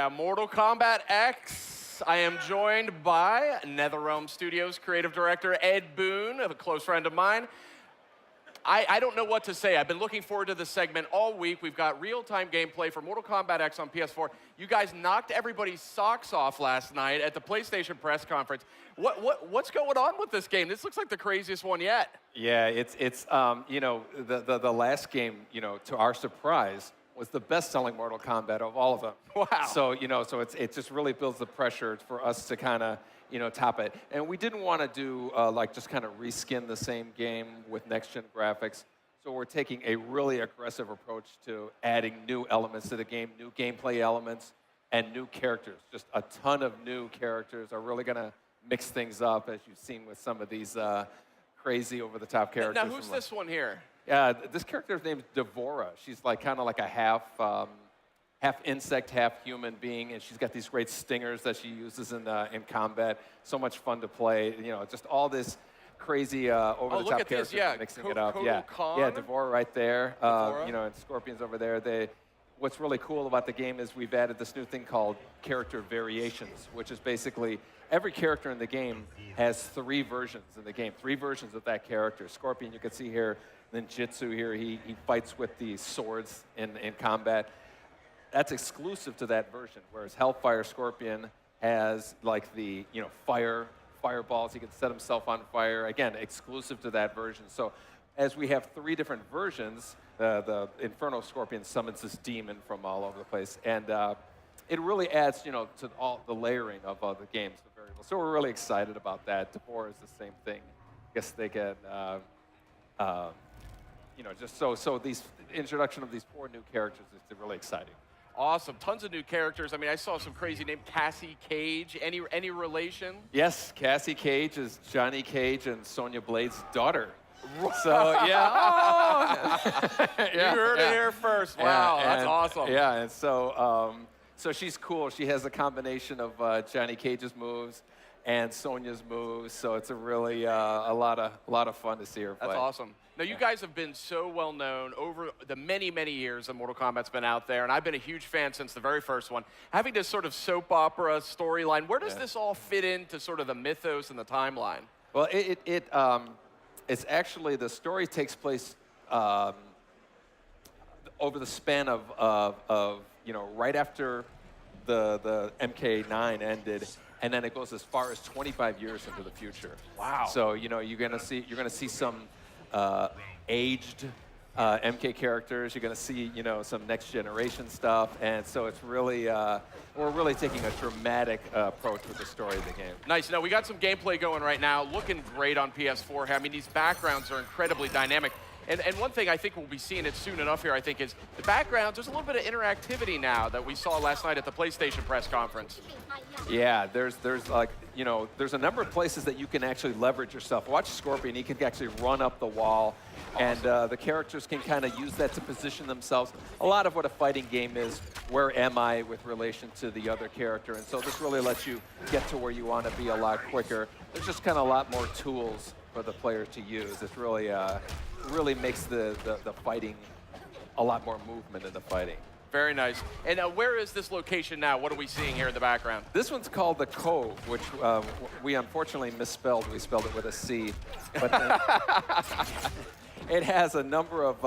Mortal Kombat X. I am joined by NetherRealm Studios creative director Ed Boon, a close friend of mine. I don't know what to say. I've been looking forward to this segment all week. We've got real-time gameplay for Mortal Kombat X on PS4. You guys knocked everybody's socks off last night at the PlayStation press conference. What's going on with this game? This looks like the craziest one yet. Yeah, it's the last game, to our surprise, was the best-selling Mortal Kombat of all of them. Wow. So, it just really builds the pressure for us to kind of, top it. And we didn't want to do, just kind of reskin the same game with next-gen graphics. So we're taking a really aggressive approach to adding new elements to the game, new gameplay elements, and new characters. Just a ton of new characters are really going to mix things up, as you've seen with some of these crazy over-the-top characters. Now, who's this one here? This character's name is Devora. She's kind of like a half insect, half human being, and she's got these great stingers that she uses in combat. So much fun to play. Just all this crazy over-the-top characters mixing it up. Yeah, Devora right there. And Scorpion's over there. What's really cool about the game is we've added this new thing called character variations, which is basically every character in the game has 3 versions in the game, 3 versions of that character. Scorpion, you can see here. Then Jitsu here, he fights with the swords in combat. That's exclusive to that version, whereas Hellfire Scorpion has like the fireballs. He can set himself on fire. Again, exclusive to that version. So as we have 3 different versions, the Inferno Scorpion summons this demon from all over the place, and it really adds to all the layering of the games, the variables. So we're really excited about that. Devora is the same thing. I guess they can. Just so these introduction of these 4 new characters is really exciting. Awesome, tons of new characters. I mean, I saw some crazy name, Cassie Cage. Any relation? Yes, Cassie Cage is Johnny Cage and Sonya Blade's daughter. So yeah, you heard it here first. Wow, that's awesome. Yeah, and so she's cool. She has a combination of Johnny Cage's moves and Sonya's moves, so it's a really a lot of fun to see her play. That's awesome. Now, you guys have been so well known over the many, many years that Mortal Kombat's been out there, and I've been a huge fan since the very first one. Having this sort of soap opera storyline, where does this all fit into sort of the mythos and the timeline? Well, it's actually, the story takes place over the span of right after the MK9 ended. And then it goes as far as 25 years into the future. Wow! So you're gonna see some aged MK characters. You're gonna see some next generation stuff, and so it's really we're really taking a dramatic approach with the story of the game. Nice. Now we got some gameplay going right now, looking great on PS4. I mean, these backgrounds are incredibly dynamic. And one thing I think we'll be seeing it soon enough here, I think, is the backgrounds. There's a little bit of interactivity now that we saw last night at the PlayStation press conference. Yeah, there's a number of places that you can actually leverage yourself. Watch Scorpion; he can actually run up the wall, and the characters can kind of use that to position themselves. A lot of what a fighting game is, where am I with relation to the other character, and so this really lets you get to where you want to be a lot quicker. There's just kind of a lot more tools for the players to use. It's really makes the fighting a lot more movement in the fighting. Very nice. And where is this location now? What are we seeing here in the background? This one's called the Cove, which we unfortunately misspelled. We spelled it with a C. But it has a number of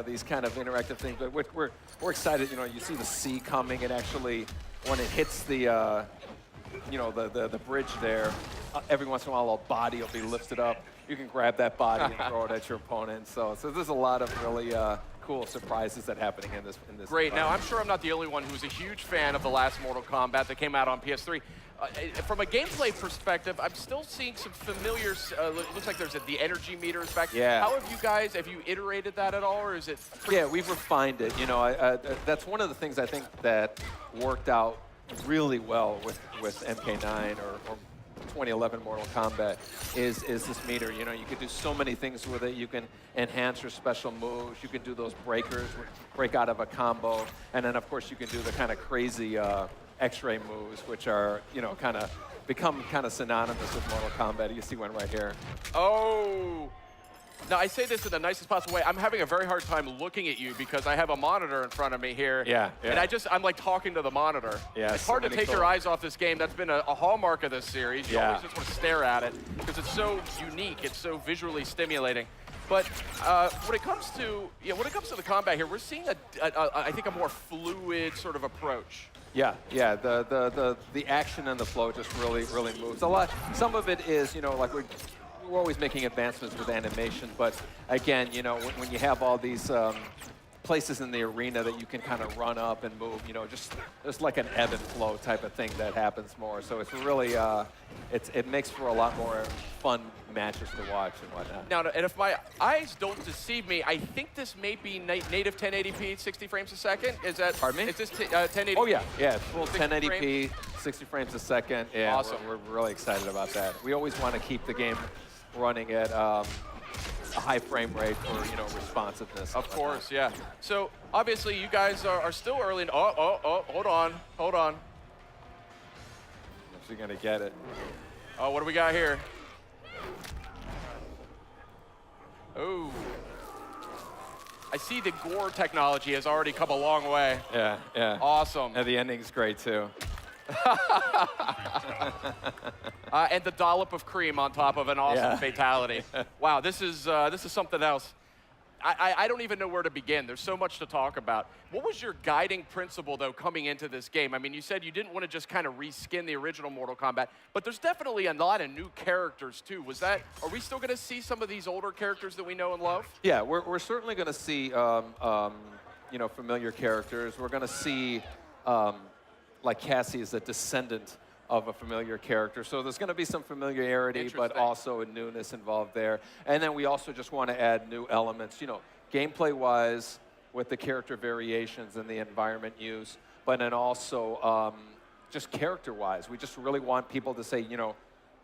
these kind of interactive things. But we're excited. You see the sea coming, and actually when it hits the bridge there, every once in a while a body will be lifted up. You can grab that body and throw it at your opponent. So there's a lot of really cool surprises that happening in this. Great. Now, I'm sure I'm not the only one who's a huge fan of the last Mortal Kombat that came out on PS3. From a gameplay perspective, I'm still seeing some familiar. Looks like there's the energy meters back. Yeah. How have you iterated that at all, or is it? Yeah, we've refined it. That's one of the things I think that worked out really well with MK9 or 2011 Mortal Kombat is this meter. You could do so many things with it. You can enhance your special moves. You can do those breakers, break out of a combo, and then of course you can do the kind of crazy X-ray moves, which are kind of become kind of synonymous with Mortal Kombat. You see one right here. Oh. Now, I say this in the nicest possible way. I'm having a very hard time looking at you because I have a monitor in front of me here. Yeah, yeah. And I'm like talking to the monitor. Yeah, it's hard to take your eyes off this game. That's been a hallmark of this series. You Yeah. always just want to stare at it because it's so unique. It's so visually stimulating. But when it comes to the combat here, we're seeing I think a more fluid sort of approach. Yeah, yeah. The action and the flow just really moves a lot. Some of it is, like we're always making advancements with animation, but again, when you have all these places in the arena that you can kind of run up and move, just there's like an ebb and flow type of thing that happens more. So it's really, it makes for a lot more fun matches to watch and whatnot. Now, and if my eyes don't deceive me, I think this may be native 1080p, 60 frames a second. Is that? Pardon me? Is this 1080? Oh yeah, it's full 60 1080p, 60 frames a second. Yeah, Awesome. We're really excited about that. We always want to keep the game running at a high frame rate for responsiveness. Of course, yeah. So obviously, you guys are still early. Hold on. If you're gonna get it. Oh, what do we got here? Oh. I see the gore technology has already come a long way. Yeah, yeah. Awesome. And the ending's great too. And the dollop of cream on top of an awesome fatality. Wow, this is something else. I don't even know where to begin. There's so much to talk about. What was your guiding principle, though, coming into this game? I mean, you said you didn't want to just kind of reskin the original Mortal Kombat, but there's definitely a lot of new characters, too. Are we still going to see some of these older characters that we know and love? Yeah, we're certainly going to see, familiar characters. We're going to see, like Cassie is a descendant of a familiar character. So there's going to be some familiarity, but also a newness involved there. And then we also just want to add new elements, gameplay-wise with the character variations and the environment use, but then also just character-wise. We just really want people to say,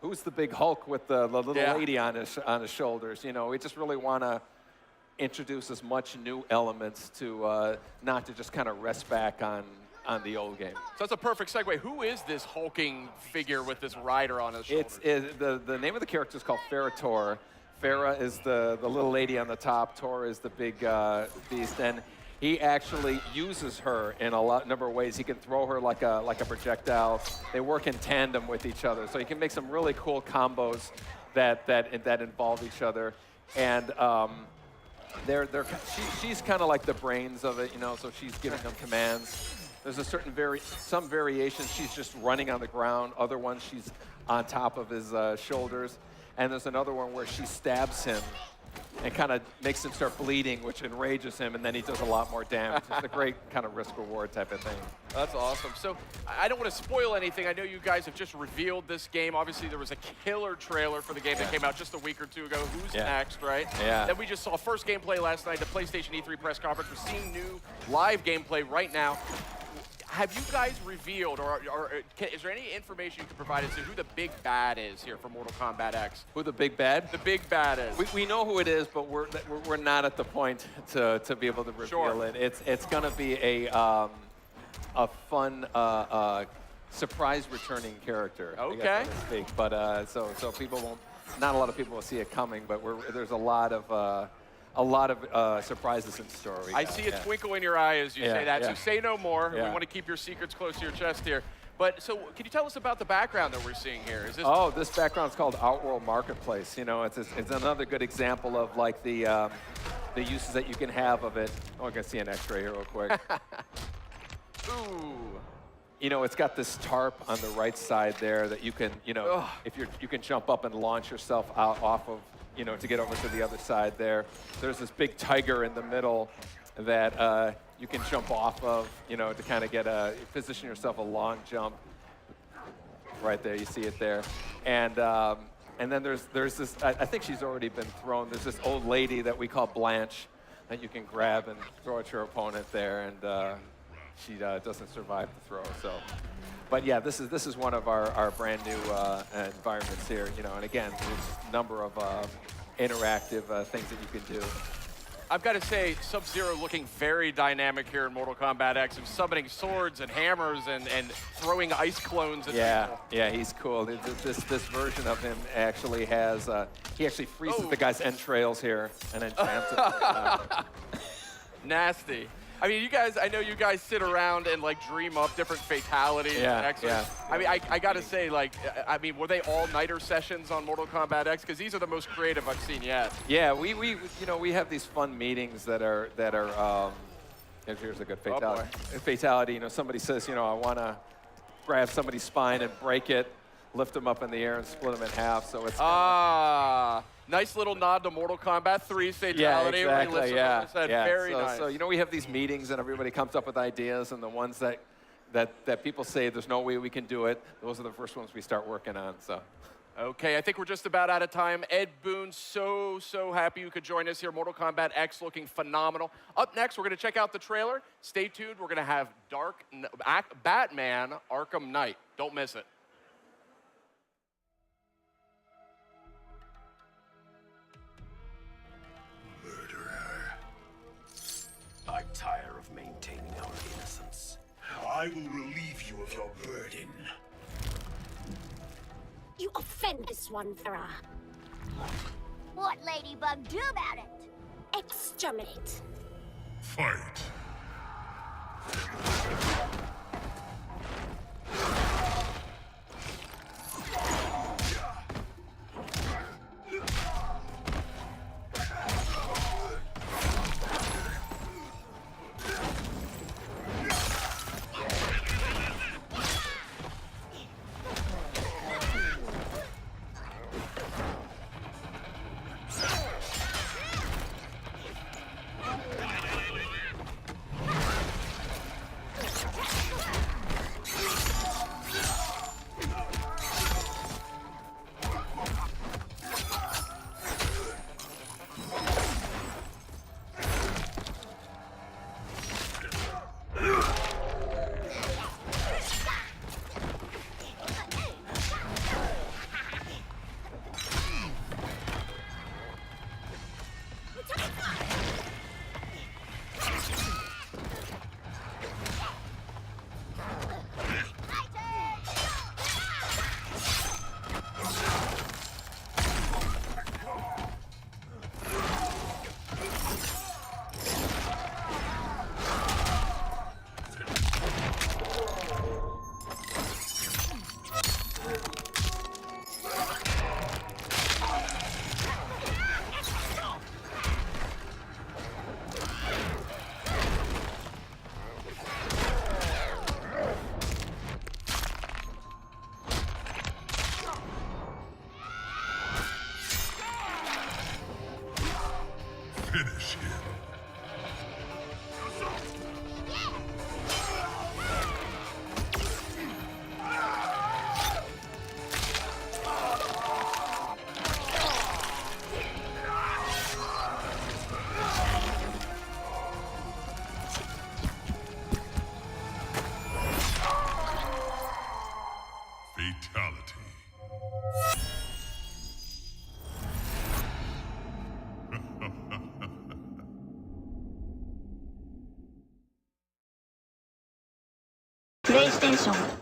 who's the big Hulk with the little lady on his shoulders? We just really want to introduce as much new elements to not to just kind of rest back on the old game. So that's a perfect segue. Who is this hulking figure with this rider on his shoulders? The name of the character is called Farah. Farah is the little lady on the top. Tor is the big beast, and he actually uses her in a number of ways. He can throw her like a projectile. They work in tandem with each other, so he can make some really cool combos that involve each other. And she's kind of like the brains of it, so she's giving them commands. There's a certain some variations she's just running on the ground. Other ones she's on top of his shoulders. And there's another one where she stabs him and kind of makes him start bleeding, which enrages him, and then he does a lot more damage. It's a great kind of risk-reward type of thing. That's awesome. So I don't want to spoil anything. I know you guys have just revealed this game. Obviously, there was a killer trailer for the game that came out just a week or two ago. Who's next, right? Yeah. Then we just saw first gameplay last night, the PlayStation E3 press conference. We're seeing new live gameplay right now. Have you guys revealed, is there any information you can provide as to who the big bad is here for Mortal Kombat X? Who the big bad? The big bad is. We know who it is, but we're not at the point to be able to reveal it. It's going to be a fun surprise returning character. Okay. I guess, so to speak. But so people won't. Not a lot of people will see it coming, but there's a lot of surprises in store. I see a twinkle in your eye as you say that, so say no more. We want to keep your secrets close to your chest here. But so can you tell us about the background that we're seeing here? Is this this background is called Outworld Marketplace. It's another good example of like the uses that you can have of it. Oh, I'm going to see an x-ray here real quick. Ooh. It's got this tarp on the right side there that you can, if you can jump up and launch yourself out off of, to get over to the other side there. There's this big tiger in the middle that you can jump off of, to kind of position yourself a long jump. Right there, you see it there. And then there's this, I think she's already been thrown. There's this old lady that we call Blanche that you can grab and throw at your opponent there, and she doesn't survive the throw. So, but yeah, this is one of our brand new environments here. And again, there's a number of interactive things that you can do. I've got to say, Sub-Zero looking very dynamic here in Mortal Kombat X, and summoning swords and hammers and throwing ice clones at people. Yeah, he's cool. This version of him actually has, he actually freezes the guy's entrails here and then jams it. Nasty. I mean, you guys, I know you guys sit around and like dream up different fatalities. Yeah. I mean, I got to say, like, I mean, were they all-nighter sessions on Mortal Kombat X? Because these are the most creative I've seen yet. Yeah, we have these fun meetings that are here's a good fatality. Fatality, somebody says, I want to grab somebody's spine and break it, lift them up in the air and split them in half. So it's nice little nod to Mortal Kombat 3's fatality. Yeah, exactly. Yeah. Very nice. So we have these meetings and everybody comes up with ideas, and the ones that people say there's no way we can do it, those are the first ones we start working on. So. Okay, I think we're just about out of time. Ed Boon, so happy you could join us here. Mortal Kombat X looking phenomenal. Up next, we're going to check out the trailer. Stay tuned. We're going to have Batman Arkham Knight. Don't miss it. I tire of maintaining our innocence. I will relieve you of your burden. You offend this one, Farah. What Ladybug do about it? Exterminate. Fight. Finish him. Fatality. PlayStation